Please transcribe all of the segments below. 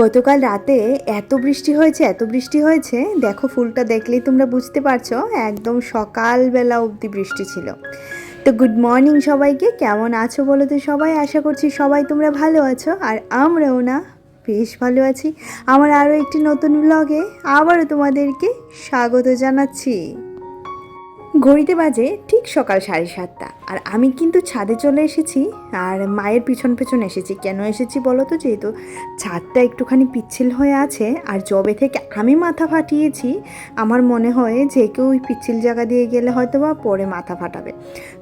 গতকাল রাতে এত বৃষ্টি হয়েছে দেখো, ফুলটা দেখলেই তোমরা বুঝতে পারছো, একদম সকালবেলা অবধি বৃষ্টি ছিল। তো গুড মর্নিং সবাইকে, কেমন আছো বলো তো সবাই? আশা করছি সবাই তোমরা ভালো আছো, আর আমরাও না বেশ ভালো আছি। আমার আরও একটি নতুন ব্লগে আবারও তোমাদেরকে স্বাগত জানাচ্ছি। ঘড়িতে বাজে ঠিক সকাল 7:30, আর আমি কিন্তু ছাদে চলে এসেছি, আর মায়ের পিছন পেছন এসেছি। কেন এসেছি বলো তো? যেহেতু ছাদটা একটুখানি পিচ্ছিল হয়ে আছে, আর জবে থেকে আমি মাথা ফাটিয়েছি, আমার মনে হয় যে কেউ ওই পিচ্ছিল জায়গা দিয়ে গেলে হয়তো বা পরে মাথা ফাটাবে।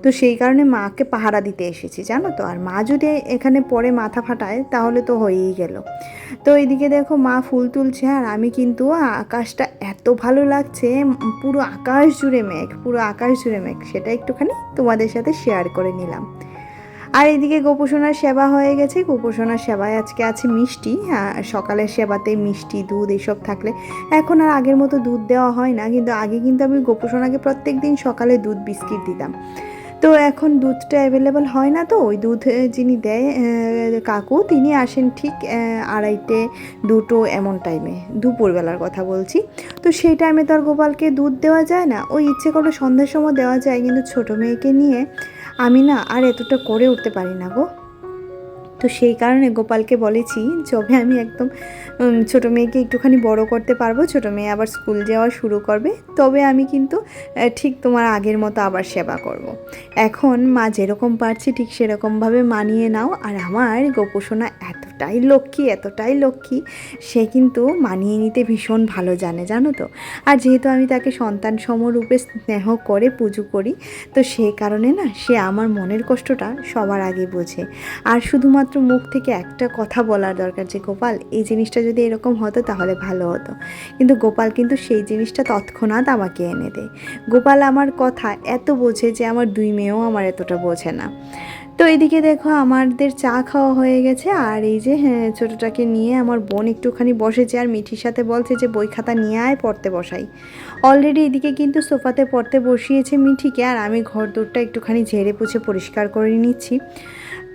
তো সেই কারণে মাকে পাহারা দিতে এসেছি, জানো তো। আর মা যদি এখানে পরে মাথা ফাটায় তাহলে তো হয়েই গেল। তো এইদিকে দেখো মা ফুল তুলছে, আর আমি কিন্তু আকাশটা এত ভালো লাগছে, পুরো আকাশ জুড়ে মেঘ, পুরো আকাশ জুড়ে মেঘ, সেটা একটুখানি তোমাদের সাথে শেয়ার করে নিলাম। আর এদিকে গোপোষণার সেবা হয়ে গেছে। গোপোষণার সেবায় আজকে আছে মিষ্টি। সকালের সেবাতে মিষ্টি, দুধ এসব থাকলে এখন আর আগের মতো দুধ দেওয়া হয় না, কিন্তু আগে কিন্তু আমি গোপোষণাকে প্রত্যেক দিন সকালে দুধ বিস্কিট দিতাম। তো এখন দুধটা অ্যাভেলেবল হয় না, তো ওই দুধ যিনি দেয় কাকু, তিনি আসেন ঠিক 2:30 2টো এমন টাইমে, দুপুরবেলার কথা বলছি। তো সেই টাইমে তো আর গোপালকে দুধ দেওয়া যায় না, ওই ইচ্ছে করলে সন্ধ্যার সময় দেওয়া যায়, কিন্তু ছোটো মেয়েকে নিয়ে আমি না আর এতটা করে উঠতে পারি না গো। তো সেই কারণে গোপালকে বলেছি, যবে আমি একদম ছোটো মেয়েকে একটুখানি বড় করতে পারবো, ছোটো মেয়ে আবার স্কুল যাওয়া শুরু করবে, তবে আমি কিন্তু ঠিক তোমার আগের মতো আবার সেবা করব। এখন মা যেরকম পারছি ঠিক সেরকমভাবে মানিয়ে নাও। আর আমার গোপোষণা এতটাই লক্ষ্মী, সে কিন্তু মানিয়ে নিতে ভীষণ ভালো জানো তো। আর যেহেতু আমি তাকে সন্তান সমরূপে স্নেহ করে পুজো করি, তো সেই কারণে না সে আমার মনের কষ্টটা সবার আগে বোঝে। আর শুধুমাত্র মুখ থেকে একটা কথা বলার দরকার যে গোপাল এই জিনিসটা যদি এরকম হতো তাহলে ভালো হতো, কিন্তু গোপাল কিন্তু সেই জিনিসটা তৎক্ষণাৎ আমাকে এনে দেয়। গোপাল আমার কথা এত বোঝে যে আমার 2 মেয়েও আমার এতটা বোঝে না। তো এদিকে দেখো আমাদের চা খাওয়া হয়ে গেছে, আর এই যে ছোটোটাকে নিয়ে আমার বোন একটুখানি বসেছে, আর মিঠির সাথে বলছে যে বই খাতা নিয়ে আয়, পড়তে বসাই। অলরেডি এদিকে কিন্তু সোফাতে পড়তে বসিয়েছে মিঠিকে, আর আমি ঘর দৌড়টা একটুখানি ঝেড়ে পুছে পরিষ্কার করে নিচ্ছি।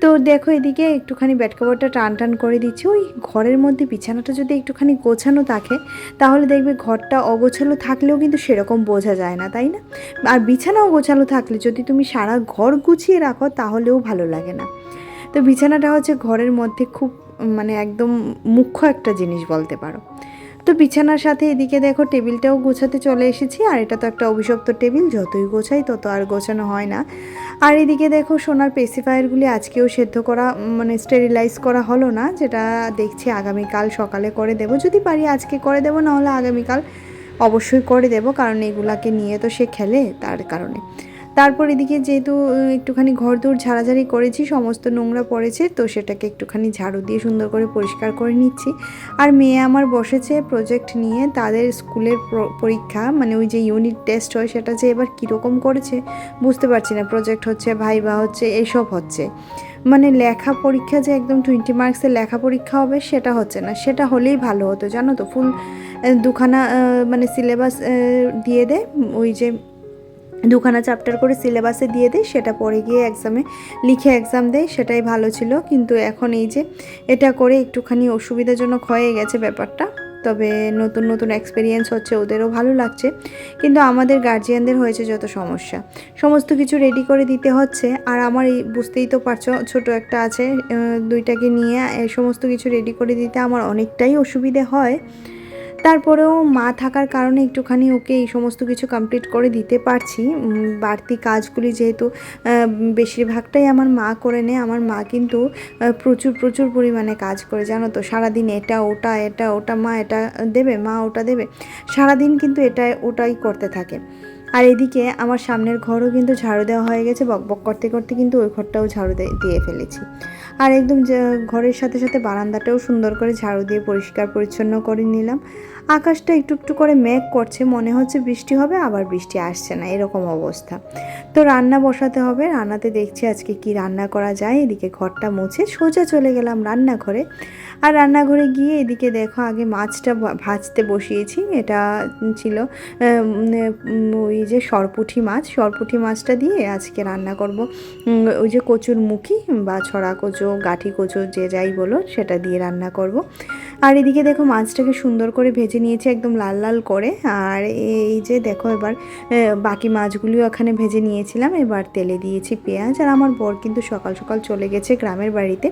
তো দেখো এদিকে একটুখানি বেড কভারটা টান করে দিচ্ছি। ওই ঘরের মধ্যে বিছানাটা যদি একটুখানি গোছানো থাকে তাহলে দেখবে ঘরটা অগোছালো থাকলেও কিন্তু সেরকম বোঝা যায় না, তাই না? আর বিছানাও গোছালো থাকলে যদি তুমি সারা ঘর গুছিয়ে রাখো তাহলেও ভালো লাগে না। তো বিছানাটা হচ্ছে ঘরের মধ্যে খুব মানে একদম মুখ্য একটা জিনিস বলতে পারো। তো বিছানার সাথে এদিকে দেখো টেবিলটাও গোছাতে চলে এসেছি, আর এটা তো একটা অভিশপ্ত টেবিল, যতই গোছাই তত আর গোছানো হয় না। আর এদিকে দেখো সোনার পেসিফায়ারগুলি আজকেও সেদ্ধ করা মানে স্টেরিলাইজ করা হলো না, যেটা দেখছি আগামীকাল সকালে করে দেব, যদি পারি আজকে করে দেব, নাহলে আগামীকাল অবশ্যই করে দেব, কারণ এগুলাকে নিয়ে তো সে খেলে, তার কারণে। তারপর এদিকে যেহেতু একটুখানি ঘর দৌড় ঝাড়াঝাড়ি করেছি, সমস্ত নোংরা পড়েছে, তো সেটাকে একটুখানি ঝাড়ু দিয়ে সুন্দর করে পরিষ্কার করে নিচ্ছি। আর মেয়ে আমার বসেছে প্রজেক্ট নিয়ে, তাদের স্কুলের পরীক্ষা, মানে ওই যে ইউনিট টেস্ট হয় সেটা যে এবার কীরকম করেছে বুঝতে পারছি না। প্রজেক্ট হচ্ছে, ভাইবা হচ্ছে, এসব হচ্ছে, মানে লেখা পরীক্ষা যে একদম 20 মার্কসের লেখা পরীক্ষা হবে সেটা হচ্ছে না। সেটা হলেই ভালো হতো জানো তো, ফুল দুখানা মানে সিলেবাস দিয়ে দেয়, ওই যে দুখানা চ্যাপ্টার করে সিলেবাসে দিয়ে দেয়, সেটা পরে গিয়ে এক্সামে লিখে এক্সাম দেয়, সেটাই ভালো ছিল। কিন্তু এখন এই যে এটা করে একটুখানি অসুবিধাজনক হয়ে গেছে ব্যাপারটা। তবে নতুন নতুন এক্সপিরিয়েন্স হচ্ছে, ওদেরও ভালো লাগছে, কিন্তু আমাদের গার্জিয়ানদের হয়েছে যত সমস্যা, সমস্ত কিছু রেডি করে দিতে হচ্ছে। আর আমার এই বুঝতেই তো পারছো, ছোটো একটা আছে, দুইটাকে নিয়ে সমস্ত কিছু রেডি করে দিতে আমার অনেকটাই অসুবিধে হয়। তারপরেও মা থাকার কারণে একটুখানি ওকে এই সমস্ত কিছু কমপ্লিট করে দিতে পারছি। বাড়তি কাজগুলি যেহেতু বেশিরভাগটাই আমার মা করে নেয়। আমার মা কিন্তু প্রচুর পরিমাণে কাজ করে জানো তো, সারাদিন এটা ওটা মা এটা দেবে, মা ওটা দেবে, সারাদিন কিন্তু ওটাই করতে থাকে। আর এদিকে আমার সামনের ঘরও কিন্তু ঝাড়ু দেওয়া হয়ে গেছে, বকবক করতে করতে কিন্তু ওই ঘরটাও ঝাড়ু দিয়ে ফেলেছি। আর একদম ঘরের সাথে সাথে বারান্দাটাও সুন্দর করে ঝাড়ু দিয়ে পরিষ্কার পরিচ্ছন্ন করে নিলাম। আকাশটা একটু একটু করে মেঘ করছে, মনে হচ্ছে বৃষ্টি হবে, আবার বৃষ্টি আসছে না, এরকম অবস্থা। তো রান্না বসাতে হবে, রান্নাতে দেখছি আজকে কি রান্না করা যায়। এদিকে ঘরটা মুছে সোজা চলে গেলাম রান্নাঘরে। আর রান্নাঘরে গিয়ে এদিকে দেখো আগে মাছটা ভাজতে বসিয়েছি। এটা ছিল ওই যে সরপুঁটি মাছটা দিয়ে আজকে রান্না করব। ওই যে কচুর মুখি বা ছড়া কচু, গাঠি কচু, যে যাই বলো, সেটা দিয়ে রান্না করব। আর এদিকে দেখো মাছটাকে সুন্দর করে ভেজে নিয়েছি একদম লাল লাল করে। আর এই যে দেখো এবার বাকি মাছগুলিও এখানে ভেজে নিয়েছিলাম। এবার তেলে দিয়েছি পেঁয়াজ। আর আমার বর কিন্তু সকাল সকাল চলে গেছে গ্রামের বাড়িতে,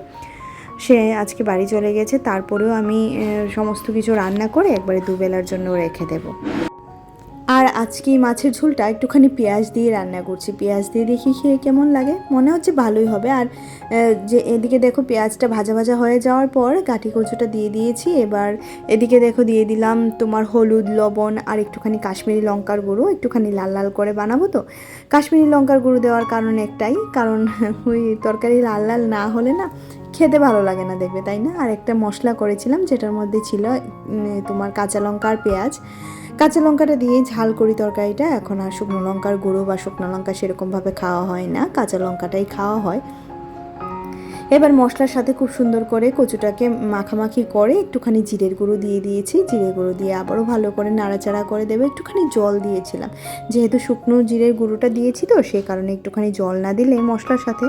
সে আজকে বাড়ি চলে গেছে। তারপরেও আমি সমস্ত কিছু রান্না করে একবারে দুবেলার জন্য রেখে দেবো। আর আজকে এই মাছের ঝোলটা একটুখানি পেঁয়াজ দিয়ে রান্না করছি। পেঁয়াজ দিয়ে দেখি খেয়ে কেমন লাগে, মনে হচ্ছে ভালোই হবে। আর যে এদিকে দেখো পেঁয়াজটা ভাজা ভাজা হয়ে যাওয়ার পর গাঠি কচুটা দিয়ে দিয়েছি। এবার এদিকে দেখো দিয়ে দিলাম তোমার হলুদ, লবণ আর একটুখানি কাশ্মীরি লঙ্কার গুঁড়ো। একটুখানি লাল লাল করে বানাবো তো কাশ্মীরি লঙ্কার গুঁড়ো দেওয়ার কারণ একটাই, কারণ ওই তরকারি লাল লাল না হলে না খেতে ভালো লাগে না, দেখবে, তাই না? আর একটা মশলা করেছিলাম যেটার মধ্যে ছিল তোমার কাঁচা লঙ্কা আর পেঁয়াজ। কাঁচা লঙ্কাটা দিয়ে ঝাল করি তরকারিটা। এখন আর শুকনো লঙ্কার গুঁড়ো বা শুকনো লঙ্কা সেরকমভাবে খাওয়া হয় না, কাঁচা লঙ্কাটাই খাওয়া হয়। এবার মশলার সাথে খুব সুন্দর করে কচুটাকে মাখামাখি করে একটুখানি জিরের গুঁড়ো দিয়ে দিয়েছি। জিরের গুঁড়ো দিয়ে আবারও ভালো করে নাড়াচাড়া করে দেবে। একটুখানি জল দিয়েছিলাম, যেহেতু শুকনো জিরের গুঁড়োটা দিয়েছি তো সেই কারণে একটুখানি জল না দিলে মশলার সাথে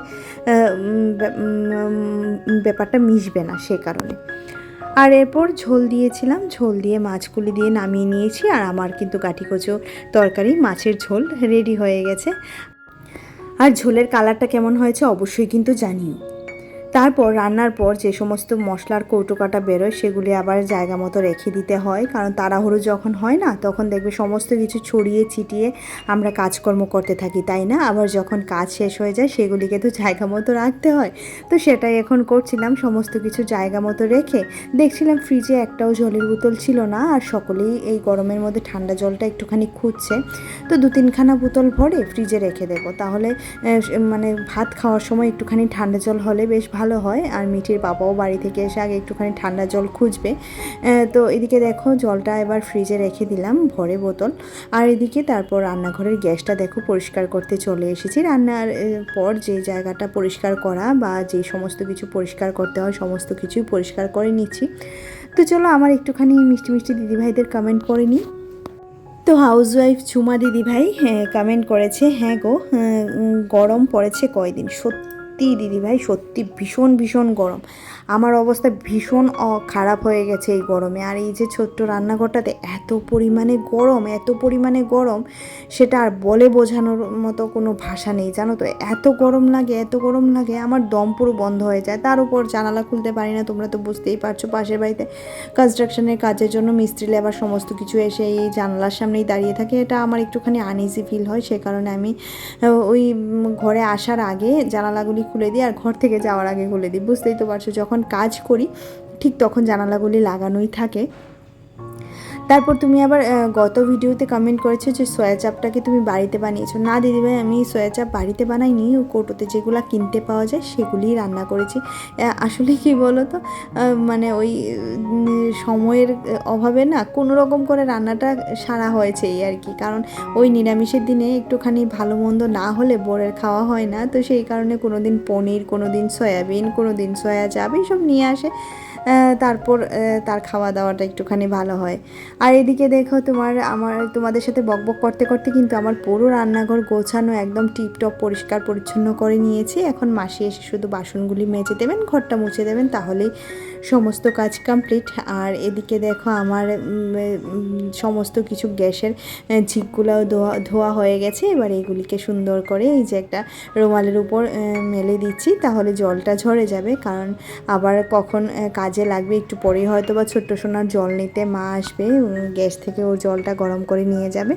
ব্যাপারটা মিশবে না, সে কারণে। আর এরপর ঝোল দিয়েছিলাম, ঝোল দিয়ে মাছগুলি দিয়ে নামিয়ে নিয়েছি। আর আমার কিন্তু গাঠি কচু তরকারি মাছের ঝোল রেডি হয়ে গেছে। আর ঝোলের কালারটা কেমন হয়েছে অবশ্যই কিন্তু জানিও। তারপর রান্নার পর যে সমস্ত মশলার কৌটো কাটা বেরোয় সেগুলি আবার জায়গা মতো রেখে দিতে হয়, কারণ তাড়াহুড়ো যখন হয় না তখন দেখবে সমস্ত কিছু ছড়িয়ে ছিটিয়ে আমরা কাজকর্ম করতে থাকি, তাই না? আবার যখন কাজ শেষ হয়ে যায় সেগুলিকে তো জায়গা মতো রাখতে হয়। তো সেটাই এখন করছিলাম, সমস্ত কিছু জায়গা মতো রেখে। দেখছিলাম ফ্রিজে একটাও জলের বোতল ছিল না, আর সকলেই এই গরমের মধ্যে ঠান্ডা জলটা একটুখানি খুঁজছে। তো 2-3খানা বোতল ভরে ফ্রিজে রেখে দেবো, তাহলে মানে ভাত খাওয়ার সময় একটুখানি ঠান্ডা জল হলে বেশ ভালো হয়। আর মিঠির বাবাও বাড়ি থেকে এসে আগে একটুখানি ঠান্ডা জল খুঁজবে। তো এদিকে দেখো জলটা এবার ফ্রিজে রেখে দিলাম ভরে বোতল। আর এদিকে তারপর রান্নাঘরের গ্যাসটা দেখো পরিষ্কার করতে চলে এসেছি। রান্নার পর যে জায়গাটা পরিষ্কার করা বা যে সমস্ত কিছু পরিষ্কার করতে হয় সমস্ত কিছুই পরিষ্কার করে নিচ্ছি। তো চলো আমার একটুখানি মিষ্টি মিষ্টি দিদিভাইদের কমেন্ট করে নিই। তো হাউসওয়াইফ ঝুমা দিদিভাই কমেন্ট করেছে, হ্যাঁ গো, গরম পড়েছে কয়দিন। সত্যি দিদিভাই, সত্যি ভীষণ ভীষণ গরম। আমার অবস্থা ভীষণ খারাপ হয়ে গেছে এই গরমে। আর এই যে ছোট্ট রান্নাঘরটাতে এত পরিমাণে গরম, এত পরিমাণে গরম, সেটা আর বলে বোঝানোর মতো কোনো ভাষা নেই, জানো তো। এত গরম লাগে, এত গরম লাগে, আমার দম পুরো বন্ধ হয়ে যায়। তার উপর জানালা খুলতে পারি না, তোমরা তো বুঝতেই পারছো। পাশের বাড়িতে কনস্ট্রাকশনের কাজের জন্য মিস্ত্রি লেবার সমস্ত কিছু এসে এই জানালার সামনেই দাঁড়িয়ে থাকে, এটা আমার একটুখানি আনইজি ফিল হয়। সে কারণে আমি ওই ঘরে আসার আগে জানালাগুলি খুলে দিই, আর ঘর থেকে যাওয়ার আগে খুলে দিই। বুঝতেই তো পারছো, যখন কাজ করি ঠিক তখন জানালাগুলি লাগানোই থাকে। তারপর তুমি আবার গত ভিডিওতে কমেন্ট করেছো যে সয়া চাপটাকে তুমি বাড়িতে বানিয়েছো। না দিদিভাই, আমি সয়া চাপ বাড়িতে বানাইনি, কৌটোতে যেগুলো কিনতে পাওয়া যায় সেগুলিই রান্না করেছি। আসলে কি বলো তো, মানে ওই সময়ের অভাবে না কোনো রকম করে রান্নাটা সারা হয়েছে এই আর কি। কারণ ওই নিরামিষের দিনে একটুখানি ভালো মন্দ না হলে বোরের খাওয়া হয় না, তো সেই কারণে কোনো দিন পনির, কোনো দিন সয়াবিন, কোনো দিন সয়া চাপ এইসব নিয়ে আসে। তারপর তার খাওয়া দাওয়াটা একটুখানি ভালো হয়। আর এদিকে দেখো তোমাদের সাথে বকবক করতে করতে কিন্তু আমার পুরো রান্নাঘর গোছানো একদম টিপটপ পরিষ্কার পরিচ্ছন্ন করে নিয়েছি। এখন মাসি এসে শুধু বাসনগুলি মেজে দেবেন, ঘরটা মুছে দেবেন, তাহলেই সমস্ত কাজ কমপ্লিট। আর এদিকে দেখো আমার সমস্ত কিছু গ্যাসের ঝিকগুলোও ধোয়া হয়ে গেছে। এবার এইগুলিকে সুন্দর করে এই যে একটা রুমালের উপর মেলে দিচ্ছি, তাহলে জলটা ঝরে যাবে। কারণ আবার কখন কাজে লাগবে, একটু পরেই হয়তো বা ছোট্ট সোনার জল নিতে মা আসবে, গ্যাস থেকে ওর জলটা গরম করে নিয়ে যাবে।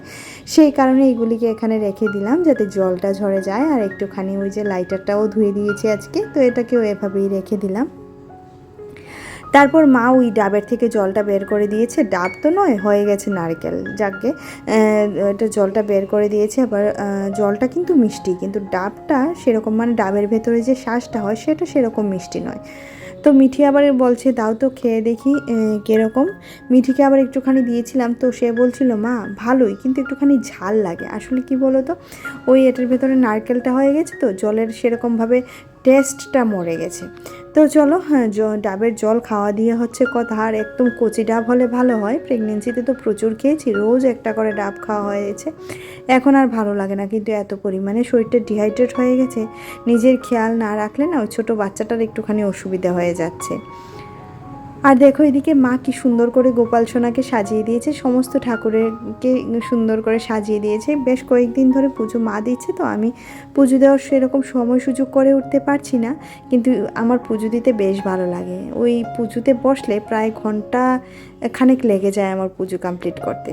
সেই কারণে এইগুলিকে এখানে রেখে দিলাম যাতে জলটা ঝরে যায়। আর একটুখানি ওই যে লাইটারটাও ধুয়ে দিয়েছি আজকে, তো এটাকেও এভাবেই রেখে দিলাম। তারপর মা ওই ডাবের থেকে জলটা বের করে দিয়েছে, ডাব তো নয়, হয়ে গেছে নারকেল, যাকে এটা জলটা বের করে দিয়েছে। আবার জলটা কিন্তু মিষ্টি, কিন্তু ডাবটা সেরকম, মানে ডাবের ভেতরে যে শ্বাসটা হয় সেটা সেরকম মিষ্টি নয়। তো মিঠি আবার বলছে দাও তো খেয়ে দেখি কীরকম। মিঠিকে আবার একটুখানি দিয়েছিলাম, তো সে বলছিল মা ভালোই, কিন্তু একটুখানি ঝাল লাগে। আসলে কি বলো তো, ওই এটার ভেতরে নারকেলটা হয়ে গেছে, তো জলের সেরকমভাবে টেস্টটা মরে গেছে। তো চলো, হ্যাঁ, ডাবের জল খাওয়া দিয়ে হচ্ছে কথা। আর একদম কচি ডাব হলে ভালো হয়। প্রেগনেন্সিতে তো প্রচুর খেয়েছি, রোজ একটা করে ডাব খাওয়া হয়েছে। এখন আর ভালো লাগে না, কিন্তু এত পরিমাণে শরীরটা ডিহাইড্রেট হয়ে গেছে, নিজের খেয়াল না রাখলে না ওই ছোটো বাচ্চাটার একটুখানি অসুবিধা হয়ে যাচ্ছে। আর দেখো এদিকে মা কি সুন্দর করে গোপাল সোনাকে সাজিয়ে দিয়েছে, সমস্ত ঠাকুরকে সুন্দর করে সাজিয়ে দিয়েছে। বেশ কয়েকদিন ধরে পুজো মা দিচ্ছে, তো আমি পুজো দেওয়ার সেরকম সময় সুযোগ করে উঠতে পারছি না, কিন্তু আমার পুজো দিতে বেশ ভালো লাগে। ওই পুজোতে বসলে প্রায় ঘন্টা খানেক লেগে যায় আমার পুজো কমপ্লিট করতে।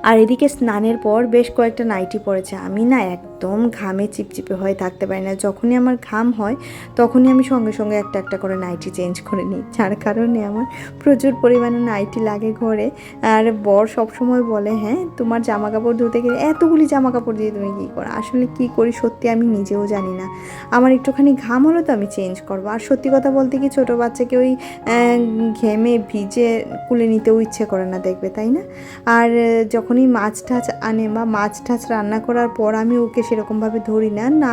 আর এদিকে স্নানের পর বেশ কয়েকটা নাইটি পড়েছে। আমি না একদম ঘামে চিপচিপে হয়ে থাকতে পারি না, যখনই আমার ঘাম হয় তখনই আমি সঙ্গে সঙ্গে একটা একটা করে নাইটি চেঞ্জ করে নিই, যার কারণে আমার প্রচুর পরিমাণে নাইটি লাগে ঘরে। আর বর সবসময় বলে হ্যাঁ তোমার জামা কাপড় ধুতে গেলে এতগুলি জামা কাপড় দিয়ে তুমি কী করো। আসলে কী করি সত্যি আমি নিজেও জানি না। আমার একটুখানি ঘাম হলো তো আমি চেঞ্জ করবো। আর সত্যি কথা বলতে কি, ছোটো বাচ্চাকে ওই ঘেমে ভিজে কুলে নিতেও ইচ্ছে করে না, দেখবে তাই না। আর যখনই মাছ টাছ আনে বা মাছ টাছ রান্না করার পর আমি ওকে সেরকমভাবে ধরি না,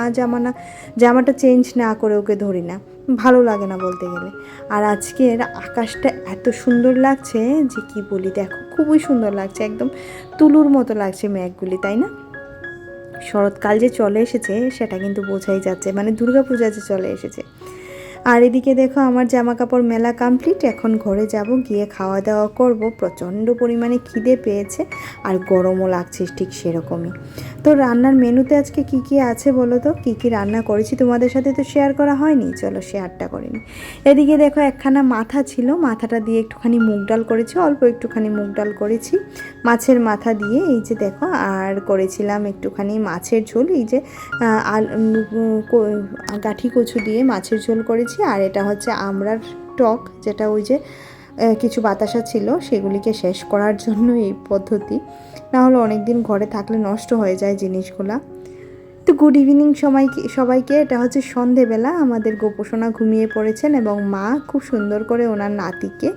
জামাটা চেঞ্জ না করে ওকে ধরি না, ভালো লাগে না বলতে গেলে। আর আজকের আকাশটা এত সুন্দর লাগছে যে কি বলি, দেখো খুবই সুন্দর লাগছে, একদম তুলোর মতো লাগছে মেঘগুলি, তাই না। শরৎকাল যে চলে এসেছে সেটা কিন্তু বোঝাই যাচ্ছে, মানে দুর্গাপূজা যে চলে এসেছে। আর এদিকে দেখো আমার জামা কাপড় মেলা কমপ্লিট, এখন ঘরে যাব, গিয়ে খাওয়া দাওয়া করব। প্রচণ্ড পরিমাণে খিদে পেয়েছে আর গরমও লাগছে ঠিক সেরকমই। তো রান্নার মেনুতে আজকে কি কি আছে বলো তো, কি কি রান্না করেছি তোমাদের সাথে তো শেয়ার করা হয়নি, চলো শেয়ারটা করিনি। এদিকে দেখো একখানা মাথা ছিল, মাথাটা দিয়ে একটুখানি মুগ ডাল করেছি, অল্প একটুখানি মুগ ডাল করেছি মাছের মাথা দিয়ে, এই যে দেখো। আর করেছিলাম একটুখানি মাছের ঝোল, এই যে গাঠি কচু দিয়ে মাছের ঝোল করেছি। আর এটা হচ্ছে আমড়ার টক, যেটা ওই যে কিছু বাতাসা ছিল সেগুলিকে শেষ করার জন্য এই পদ্ধতি, নাহলে অনেক দিন ঘরে থাকলে নষ্ট হয়ে যায় জিনিসগুলা। তো গুড ইভিনিং সবাইকে। এটা হচ্ছে সন্ধেবেলা, আমাদের গোপোষণা ঘুমিয়ে পড়েছেন এবং মা খুব সুন্দর করে ওনার নাতিকে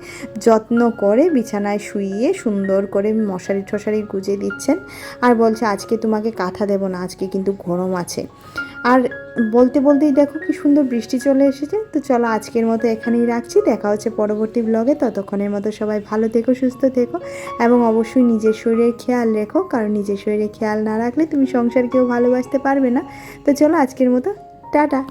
যত্ন করে বিছানায় শুইয়ে সুন্দর করে মশারি টশারি গুজে দিচ্ছেন। আর বলছে আজকে তোমাকে কাঁথা দেবো না, আজকে কিন্তু গরম আছে। আর বলতে বলতেই দেখো কি সুন্দর বৃষ্টি চলে এসেছে। তো চলো আজকের মতো এখানেই রাখছি, দেখা হচ্ছে পরবর্তী ব্লগে। ততক্ষণের মতো সবাই ভালো থেকো, সুস্থ থেকো এবং অবশ্যই নিজের শরীরের খেয়াল রেখো, কারণ নিজের শরীরের খেয়াল না রাখলে তুমি সংসারকেও ভালোবাসতে পারবে না। তো চলো আজকের মতো টাটা।